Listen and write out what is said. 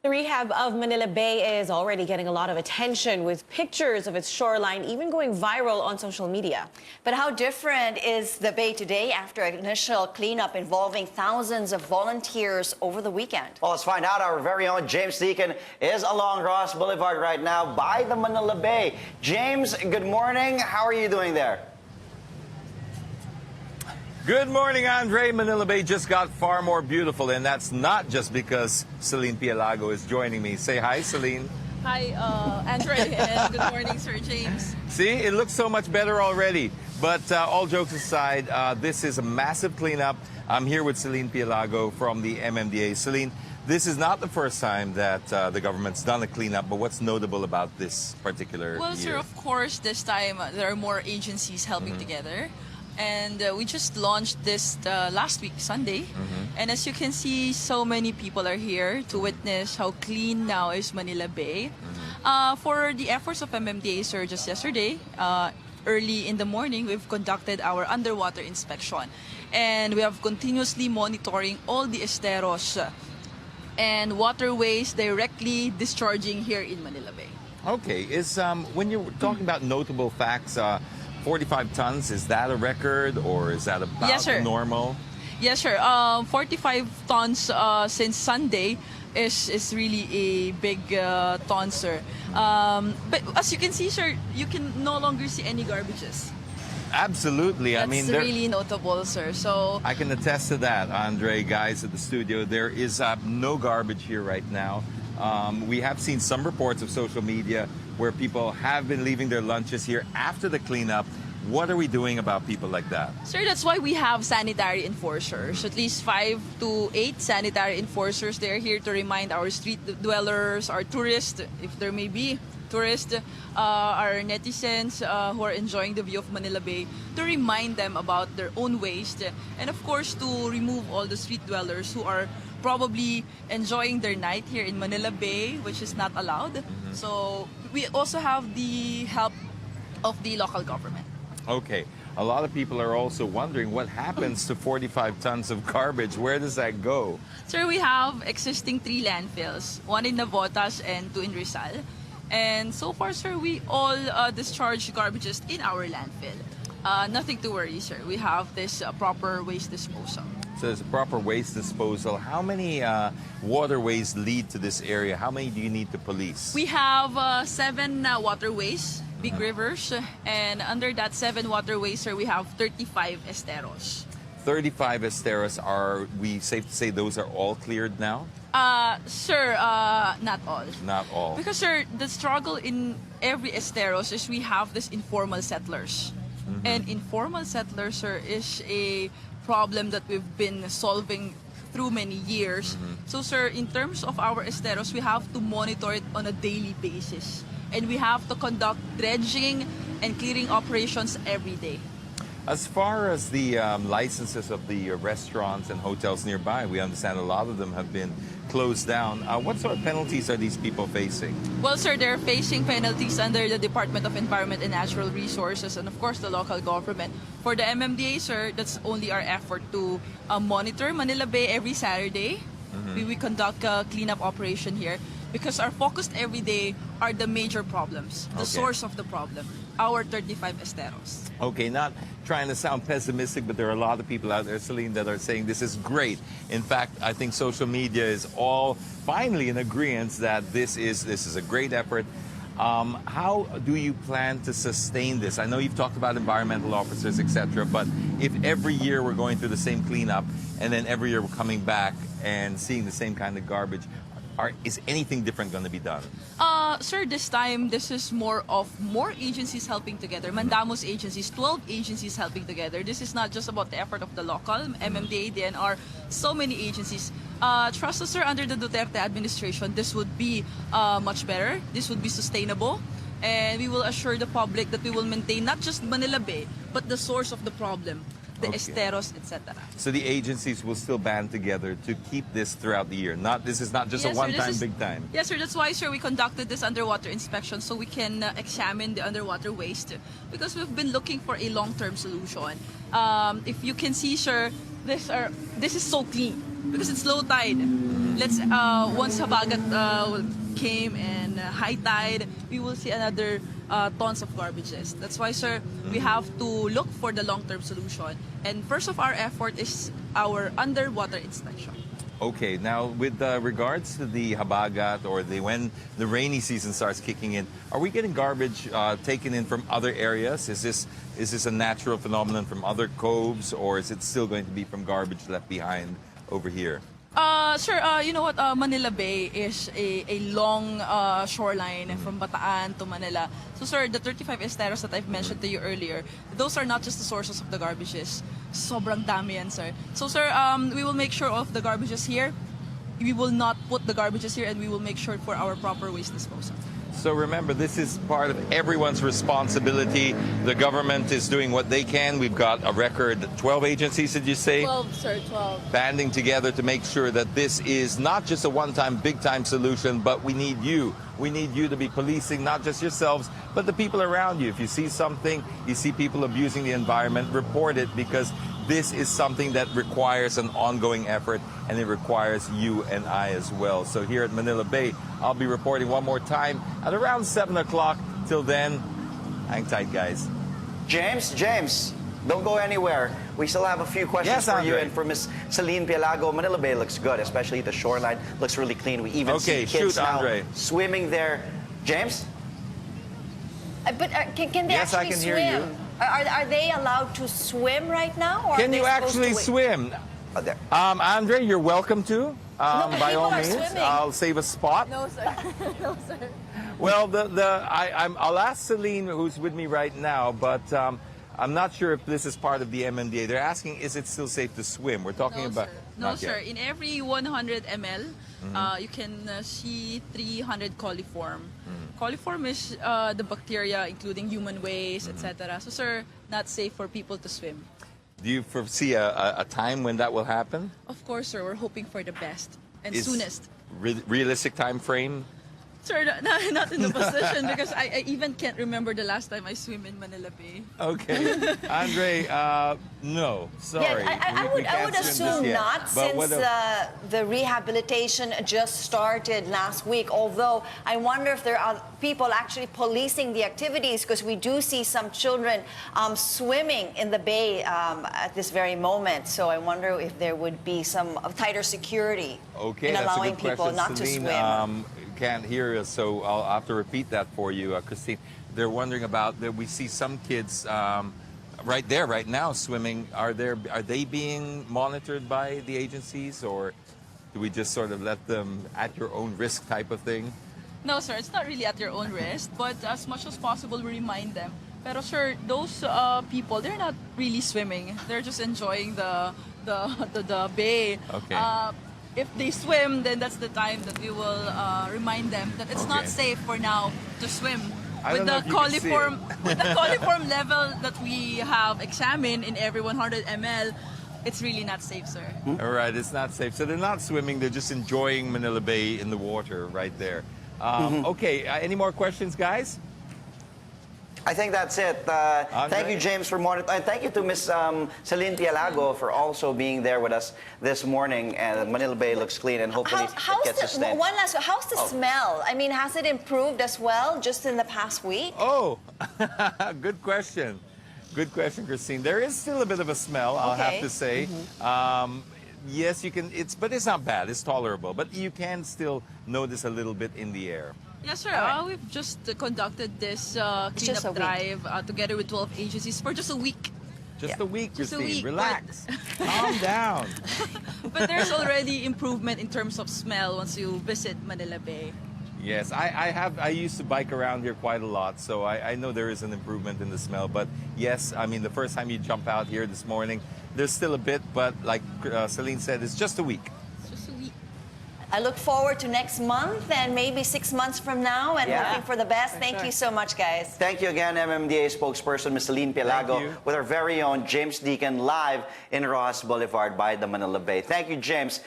The rehab of Manila Bay is already getting a lot of attention, with pictures of its shoreline even going viral on social media. But how different is the bay today after an initial cleanup involving thousands of volunteers over the weekend? Well, let's find out. Our very own James Deacon is along Ross Boulevard right now by the Manila Bay. James, good morning. How are you doing there? Good morning, Andre. Manila Bay just got far more beautiful, and that's not just because Celine Pielago is joining me. Say hi, Celine. Hi, Andre, and good morning, Sir James. See, it looks so much better already. But all jokes aside, this is a massive cleanup. I'm here with Celine Pielago from the MMDA. Celine, this is not the first time that the government's done a cleanup, but what's notable about this particular year? Well, sir, of course, this time there are more agencies helping together. And we just launched this last week, Sunday. And as you can see, so many people are here to witness how clean now is Manila Bay. For the efforts of MMDA, sir, just yesterday, early in the morning, we've conducted our underwater inspection. And we have continuously monitoring all the esteros and waterways directly discharging here in Manila Bay. Okay, is when you're talking about notable facts, 45 tons, is that a record or is that about Yes, sir. normal? Yes, sir. 45 tons since Sunday is really a big ton, sir. But as you can see, sir, you can no longer see any garbages. Absolutely. That's I mean, really notable, sir. So I can attest to that, Andre, guys at the studio. There is no garbage here right now. We have seen some reports of social media where people have been leaving their lunches here after the cleanup. What are we doing about people like that? sir, that's why we have sanitary enforcers. At least 5 to 8 sanitary enforcers. They're here to remind our street dwellers, our tourists, if there may be tourists, our netizens who are enjoying the view of Manila Bay, to remind them about their own waste. And of course, to remove all the street dwellers who are probably enjoying their night here in Manila Bay, which is not allowed. So we also have the help of the local government. Okay. A lot of people are also wondering what happens to 45 tons of garbage. Where does that go? Sir, we have existing 3 landfills, 1 in Navotas and 2 in Rizal. And so far, sir, we all discharge garbages in our landfill. Nothing to worry, sir. We have this proper waste disposal. So there's a proper waste disposal. How many waterways lead to this area? How many do you need to police? We have 7 waterways, big rivers, and under that 7 waterways, sir, we have 35 esteros. 35 esteros. Are we safe to say those are all cleared now? Sir, not all. Not all. Because, sir, the struggle in every esteros is we have this informal settlers. And informal settlers, sir, is a problem that we've been solving through many years. So, sir, in terms of our esteros, we have to monitor it on a daily basis. And we have to conduct dredging and clearing operations every day. As far as the licenses of the restaurants and hotels nearby, we understand a lot of them have been closed down. What sort of penalties are these people facing? Well, sir, they're facing penalties under the Department of Environment and Natural Resources and, of course, the local government. For the MMDA, sir, that's only our effort to monitor Manila Bay every Saturday. We conduct a cleanup operation here because our focus every day are the major problems, the source of the problem, our 35 esteros. Okay, not trying to sound pessimistic, but there are a lot of people out there, Celine, that are saying this is great. In fact, I think social media is all finally in agreement that this is a great effort. How do you plan to sustain this? I know you've talked about environmental officers, etc., but if every year we're going through the same cleanup and then every year we're coming back and seeing the same kind of garbage, is anything different going to be done? Sir, this time, this is more agencies helping together. Mandamos agencies, 12 agencies helping together. This is not just about the effort of the local, MMDA, DNR, so many agencies. Trust us, sir, under the Duterte administration, this would be much better. This would be sustainable. And we will assure the public that we will maintain not just Manila Bay, but the source of the problem, the esteros, etc. So the agencies will still band together to keep this throughout the year. This is not just Yes, a sir, one-time, big time. Yes, sir. That's why, sir, we conducted this underwater inspection so we can examine the underwater waste because we've been looking for a long-term solution. If you can see, sir, this is so clean. because it's low tide. Let's once habagat came and high tide, we will see another tons of garbages. That's why, sir, we have to look for the long-term solution. And first of our effort is our underwater inspection. Okay, now with regards to the habagat or when the rainy season starts kicking in, are we getting garbage taken in from other areas? Is this a natural phenomenon from other coves, or is it still going to be from garbage left behind over here? Sir, you know what? Manila Bay is a long shoreline from Bataan to Manila. So, sir, the 35 esteros that I've mentioned to you earlier, those are not just the sources of the garbages. Sobrang dami yan, sir. So, sir, we will make sure of the garbages here. We will not put the garbages here, and we will make sure for our proper waste disposal. So remember, this is part of everyone's responsibility. The government is doing what they can. We've got a record 12 agencies, did you say? 12, sir, 12. Banding together to make sure that this is not just a one-time, big-time solution, but we need you. We need you to be policing not just yourselves, but the people around you. If you see something, you see people abusing the environment, report it, because this is something that requires an ongoing effort, and it requires you and I as well. So here at Manila Bay, I'll be reporting one more time at around 7 o'clock. Till then, hang tight, guys. James, don't go anywhere. We still have a few questions Yes, for you Andre. and for Miss Celine Pielago. Manila Bay looks good, especially the shoreline looks really clean. We even Okay, see kids shoot, now Andre. swimming there. James? But can they Yes, I actually can swim? hear you. Are they allowed to swim right now? Or Can are they you supposed to actually wait? swim? There. Andre, you're welcome to. but By all people are means, swimming. I'll save a spot. No, sir. No, sir. Well, I'll ask Celine, who's with me right now, but I'm not sure if this is part of the MMDA. They're asking, is it still safe to swim? We're talking No, about... sir. No, Not sir. yet. In every 100 ml, you can see 300 coliform. Coliform is the bacteria, including human waste, etc. So, sir, not safe for people to swim. Do you foresee a time when that will happen? Of course, sir. We're hoping for the best and Is soonest. Realistic time frame? Sir, not in the position because I even can't remember the last time I swim in Manila Bay. Okay. Andre, no. Sorry. Yeah, I We would can't swim this assume yet. not, But since the rehabilitation just started last week. Although I wonder if there are people actually policing the activities, because we do see some children swimming in the bay at this very moment. So I wonder if there would be some tighter security Okay, in that's allowing a good people question. not Celine, to swim. Can't hear us, so I'll have to repeat that for you, Christine. They're wondering about that. We see some kids right there, right now, swimming. Are they being monitored by the agencies, or do we just sort of let them at your own risk type of thing? No, sir. It's not really at your own risk, but as much as possible, we remind them. Pero, sir, those people, they're not really swimming. They're just enjoying the bay. Okay. If they swim, then that's the time that we will remind them that it's not Okay. safe for now to swim. I With don't know the if you can see coliform, with the coliform level that we have examined in every 100 ml, it's really not safe, sir. All right, it's not safe. So they're not swimming, they're just enjoying Manila Bay in the water right there. Okay, any more questions, guys? I think that's it. Thank you, James, for monitoring. Thank you to Miss Celine Pielago for also being there with us this morning. And Manila Bay looks clean, and hopefully it gets sustained. One last, how's the smell? I mean, has it improved as well just in the past week? Oh, good question. Good question, Christine. There is still a bit of a smell, I'll have Okay. to say. Yes, you can. But it's not bad. It's tolerable. But you can still notice a little bit in the air. Yes, sir. Alright. We've just conducted this just a cleanup week. drive together with 12 agencies for just a week. Just Yeah. a week, Just a Christine. week, Relax. Calm down. But there's already improvement in terms of smell once you visit Manila Bay. Yes, I used to bike around here quite a lot, so I know there is an improvement in the smell. But yes, I mean, the first time you jump out here this morning, there's still a bit, but like Celine said, it's just a week. It's just a week. I look forward to next month and maybe 6 months from now, and Yeah. hoping for the best. Thank sure. you so much, guys. Thank you again, MMDA spokesperson Miss Celine Pielago, Thank you. with our very own James Deacon live in Rojas Boulevard by the Manila Bay. Thank you, James.